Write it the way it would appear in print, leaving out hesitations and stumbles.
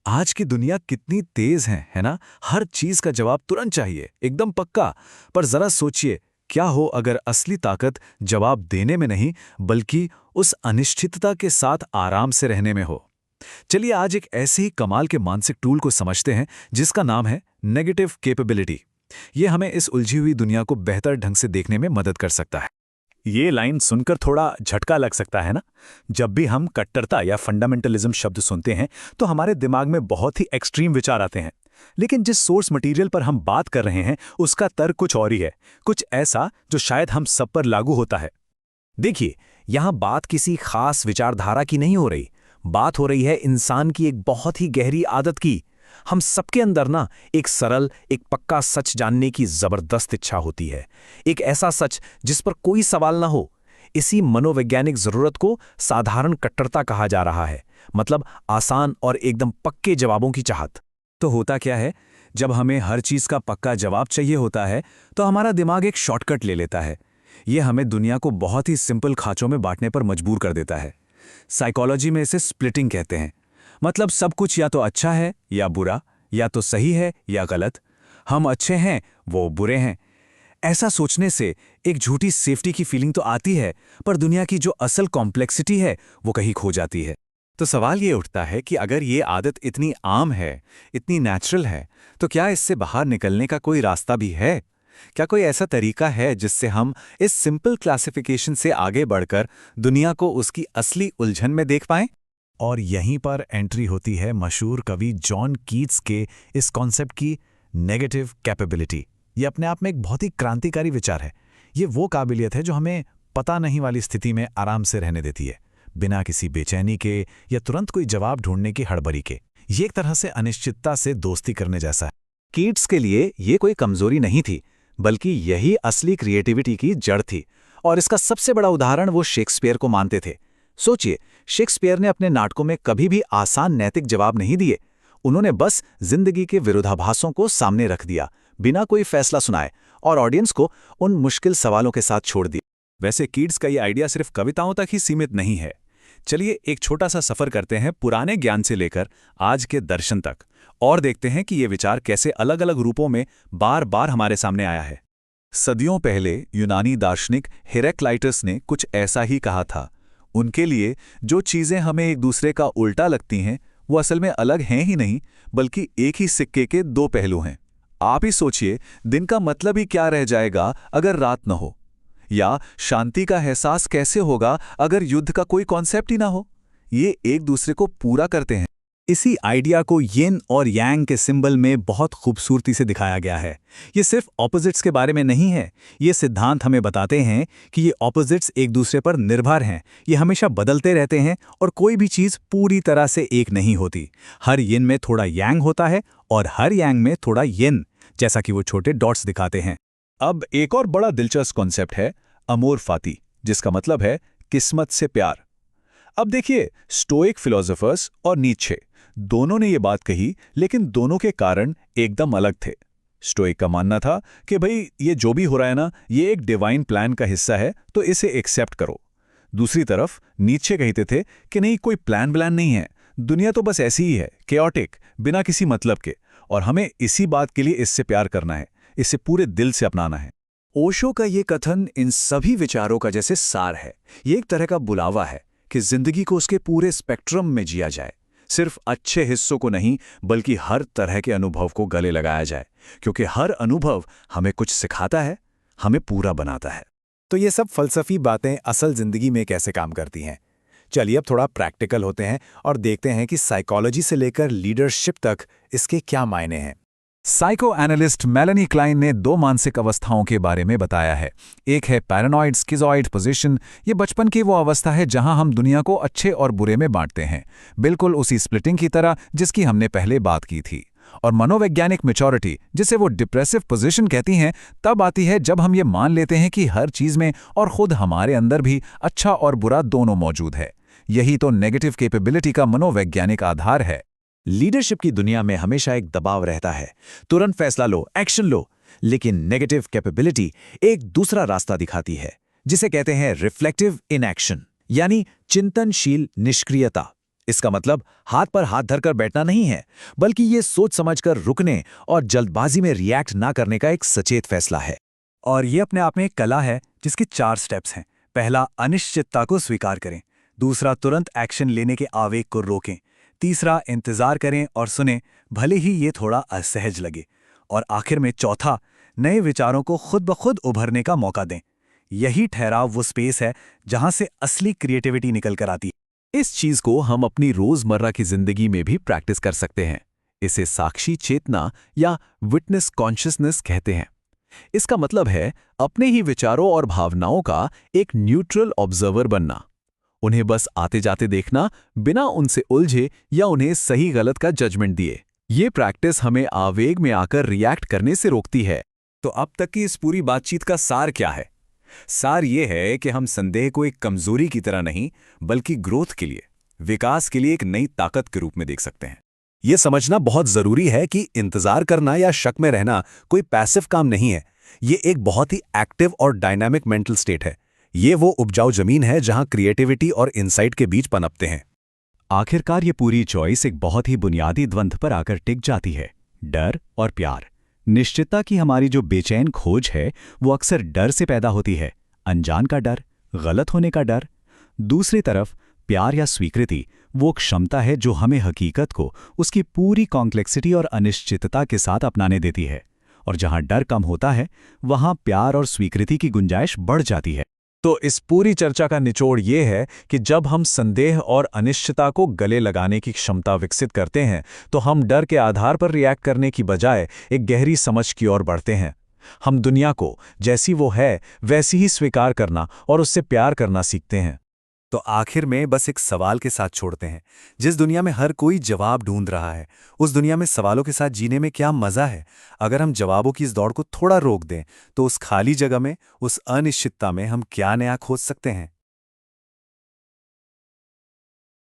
आज की दुनिया कितनी तेज है ना? हर चीज का जवाब तुरंत चाहिए, एकदम पक्का। पर जरा सोचिए, क्या हो अगर असली ताकत जवाब देने में नहीं, बल्कि उस अनिश्चितता के साथ आराम से रहने में हो। चलिए आज एक ऐसे ही कमाल के मानसिक टूल को समझते हैं, जिसका नाम है नेगेटिव कैपेबिलिटी। ये हमें इस उलझी हुई दुनिया को बेहतर ढंग से देखने में मदद कर सकता है। ये लाइन सुनकर थोड़ा झटका लग सकता है ना। जब भी हम कट्टरता या फंडामेंटलिज्म शब्द सुनते हैं तो हमारे दिमाग में बहुत ही एक्सट्रीम विचार आते हैं। लेकिन जिस सोर्स मटेरियल पर हम बात कर रहे हैं उसका तर्क कुछ और ही है, कुछ ऐसा जो शायद हम सब पर लागू होता है। देखिए, यहाँ बात किसी खास विचारधारा की नहीं हो रही। बात हो रही है इंसान की एक बहुत ही गहरी आदत की। हम सबके अंदर ना एक सरल, एक पक्का सच जानने की जबरदस्त इच्छा होती है। एक ऐसा सच जिस पर कोई सवाल ना हो। इसी मनोवैज्ञानिक जरूरत को साधारण कट्टरता कहा जा रहा है, मतलब आसान और एकदम पक्के जवाबों की चाहत। तो होता क्या है, जब हमें हर चीज का पक्का जवाब चाहिए होता है तो हमारा दिमाग एक शॉर्टकट ले लेता है। ये हमें दुनिया को बहुत ही सिंपल खांचों में बांटने पर मजबूर कर देता है। साइकोलॉजी में इसे स्प्लिटिंग कहते हैं। मतलब सब कुछ या तो अच्छा है या बुरा, या तो सही है या गलत। हम अच्छे हैं, वो बुरे हैं। ऐसा सोचने से एक झूठी सेफ्टी की फीलिंग तो आती है, पर दुनिया की जो असल कॉम्प्लेक्सिटी है वो कहीं खो जाती है। तो सवाल ये उठता है कि अगर ये आदत इतनी आम है, इतनी नेचुरल है, तो क्या इससे बाहर निकलने का कोई रास्ता भी है? क्या कोई ऐसा तरीका है जिससे हम इस सिंपल क्लासिफिकेशन से आगे बढ़कर दुनिया को उसकी असली उलझन में देख पाएं? और यहीं पर एंट्री होती है मशहूर कवि जॉन कीट्स के इस कॉन्सेप्ट की, नेगेटिव कैपेबिलिटी। ये अपने आप में एक बहुत ही क्रांतिकारी विचार है। ये वो काबिलियत है जो हमें पता नहीं वाली स्थिति में आराम से रहने देती है, बिना किसी बेचैनी के या तुरंत कोई जवाब ढूंढने की हड़बड़ी के। ये एक तरह से अनिश्चितता से दोस्ती करने जैसा है। कीट्स के लिए ये कोई कमजोरी नहीं थी, बल्कि यही असली क्रिएटिविटी की जड़ थी। और इसका सबसे बड़ा उदाहरण वो शेक्सपियर को मानते थे। सोचिए, शेक्सपियर ने अपने नाटकों में कभी भी आसान नैतिक जवाब नहीं दिए। उन्होंने बस जिंदगी के विरोधाभासों को सामने रख दिया, बिना कोई फैसला सुनाए, और ऑडियंस को उन मुश्किल सवालों के साथ छोड़ दिया। वैसे कीट्स का ये आइडिया सिर्फ कविताओं तक ही सीमित नहीं है। चलिए एक छोटा सा सफर करते हैं पुराने ज्ञान से लेकर आज के दर्शन तक, और देखते हैं कि ये विचार कैसे अलग अलग रूपों में बार बार हमारे सामने आया है। सदियों पहले यूनानी दार्शनिक हेरेक्लाइटस ने कुछ ऐसा ही कहा था। उनके लिए जो चीजें हमें एक दूसरे का उल्टा लगती हैं, वो असल में अलग हैं ही नहीं, बल्कि एक ही सिक्के के दो पहलू हैं। आप ही सोचिए, दिन का मतलब ही क्या रह जाएगा अगर रात न हो? या शांति का एहसास कैसे होगा अगर युद्ध का कोई कॉन्सेप्ट ही ना हो? ये एक दूसरे को पूरा करते हैं। इसी आइडिया को यिन और यांग के सिंबल में बहुत खूबसूरती से दिखाया गया है। ये सिर्फ ऑपोजिट्स के बारे में नहीं है। ये सिद्धांत हमें बताते हैं कि ये ऑपोजिट्स एक दूसरे पर निर्भर हैं। ये हमेशा बदलते रहते हैं और कोई भी चीज़ पूरी तरह से एक नहीं होती। हर यिन में थोड़ा यांग होता है और हर यांग में थोड़ा यिन, जैसा कि वो छोटे डॉट्स दिखाते हैं। अब एक और बड़ा दिलचस्प कॉन्सेप्ट है अमोर फाती, जिसका मतलब है किस्मत से प्यार। अब देखिए, स्टोइक फिलोसोफर्स और नीत्शे दोनों ने ये बात कही, लेकिन दोनों के कारण एकदम अलग थे। स्टोइक का मानना था कि भाई ये जो भी हो रहा है ना, ये एक डिवाइन प्लान का हिस्सा है, तो इसे एक्सेप्ट करो। दूसरी तरफ नीत्शे कहते थे कि नहीं, कोई प्लान नहीं है, दुनिया तो बस ऐसी ही है, केओटिक, बिना किसी मतलब के, और हमें इसी बात के लिए इससे प्यार करना है, इसे पूरे दिल से अपनाना है। ओशो का ये कथन इन सभी विचारों का जैसे सार है। ये एक तरह का बुलावा है कि जिंदगी को उसके पूरे स्पेक्ट्रम में जिया जाए, सिर्फ अच्छे हिस्सों को नहीं, बल्कि हर तरह के अनुभव को गले लगाया जाए, क्योंकि हर अनुभव हमें कुछ सिखाता है, हमें पूरा बनाता है। तो ये सब फलसफी बातें असल जिंदगी में कैसे काम करती हैं? चलिए अब थोड़ा प्रैक्टिकल होते हैं और देखते हैं कि साइकोलॉजी से लेकर लीडरशिप तक इसके क्या मायने हैं। साइको एनालिस्ट मेलेनी क्लाइन ने दो मानसिक अवस्थाओं के बारे में बताया है। एक है पैरानॉइड स्किज़ॉइड पोजीशन। ये बचपन की वो अवस्था है जहां हम दुनिया को अच्छे और बुरे में बांटते हैं, बिल्कुल उसी स्प्लिटिंग की तरह जिसकी हमने पहले बात की थी। और मनोवैज्ञानिक मैच्योरिटी, जिसे वो डिप्रेसिव पोजीशन कहती हैं, तब आती है जब हम ये मान लेते हैं कि हर चीज़ में और खुद हमारे अंदर भी अच्छा और बुरा दोनों मौजूद है। यही तो नेगेटिव कैपेबिलिटी का मनोवैज्ञानिक आधार है। लीडरशिप की दुनिया में हमेशा एक दबाव रहता है, तुरंत फैसला लो, एक्शन लो। लेकिन नेगेटिव कैपेबिलिटी एक दूसरा रास्ता दिखाती है, जिसे कहते हैं रिफ्लेक्टिव इनएक्शन, यानी चिंतनशील निष्क्रियता। इसका मतलब हाथ पर हाथ धरकर बैठना नहीं है, बल्कि ये सोच समझकर रुकने और जल्दबाजी में रिएक्ट ना करने का एक सचेत फैसला है। और ये अपने आप में एक कला है जिसके 4 स्टेप्स हैं। पहला, अनिश्चितता को स्वीकार करें। दूसरा, तुरंत एक्शन लेने के आवेग को रोकें। तीसरा, इंतजार करें और सुनें, भले ही ये थोड़ा असहज लगे। और आखिर में चौथा, नए विचारों को खुद ब खुद उभरने का मौका दें। यही ठहराव वो स्पेस है जहां से असली क्रिएटिविटी निकल कर आती है। इस चीज को हम अपनी रोजमर्रा की जिंदगी में भी प्रैक्टिस कर सकते हैं। इसे साक्षी चेतना या विटनेस कॉन्शियसनेस कहते हैं। इसका मतलब है अपने ही विचारों और भावनाओं का एक न्यूट्रल ऑब्जर्वर बनना, उन्हें बस आते जाते देखना बिना उनसे उलझे या उन्हें सही गलत का जजमेंट दिए। ये प्रैक्टिस हमें आवेग में आकर रिएक्ट करने से रोकती है। तो अब तक की इस पूरी बातचीत का सार क्या है? सार ये है कि हम संदेह को एक कमजोरी की तरह नहीं, बल्कि ग्रोथ के लिए, विकास के लिए एक नई ताकत के रूप में देख सकते हैं। ये समझना बहुत जरूरी है कि इंतजार करना या शक में रहना कोई पैसिव काम नहीं है। ये एक बहुत ही एक्टिव और डायनामिक मेंटल स्टेट है। ये वो उपजाऊ जमीन है जहां क्रिएटिविटी और इंसाइट के बीच पनपते हैं। आखिरकार ये पूरी चॉइस एक बहुत ही बुनियादी द्वंद्व पर आकर टिक जाती है, डर और प्यार। निश्चितता की हमारी जो बेचैन खोज है वो अक्सर डर से पैदा होती है, अनजान का डर, गलत होने का डर। दूसरी तरफ प्यार या स्वीकृति वो क्षमता है जो हमें हकीकत को उसकी पूरी कॉम्प्लेक्सिटी और अनिश्चितता के साथ अपनाने देती है। और जहां डर कम होता है वहां प्यार और स्वीकृति की गुंजाइश बढ़ जाती है। तो इस पूरी चर्चा का निचोड़ ये है कि जब हम संदेह और अनिश्चितता को गले लगाने की क्षमता विकसित करते हैं, तो हम डर के आधार पर रिएक्ट करने की बजाय एक गहरी समझ की ओर बढ़ते हैं। हम दुनिया को जैसी वो है वैसी ही स्वीकार करना और उससे प्यार करना सीखते हैं। तो आखिर में बस एक सवाल के साथ छोड़ते हैं। जिस दुनिया में हर कोई जवाब ढूंढ रहा है, उस दुनिया में सवालों के साथ जीने में क्या मजा है? अगर हम जवाबों की इस दौड़ को थोड़ा रोक दें, तो उस खाली जगह में, उस अनिश्चितता में हम क्या नया खोज सकते हैं?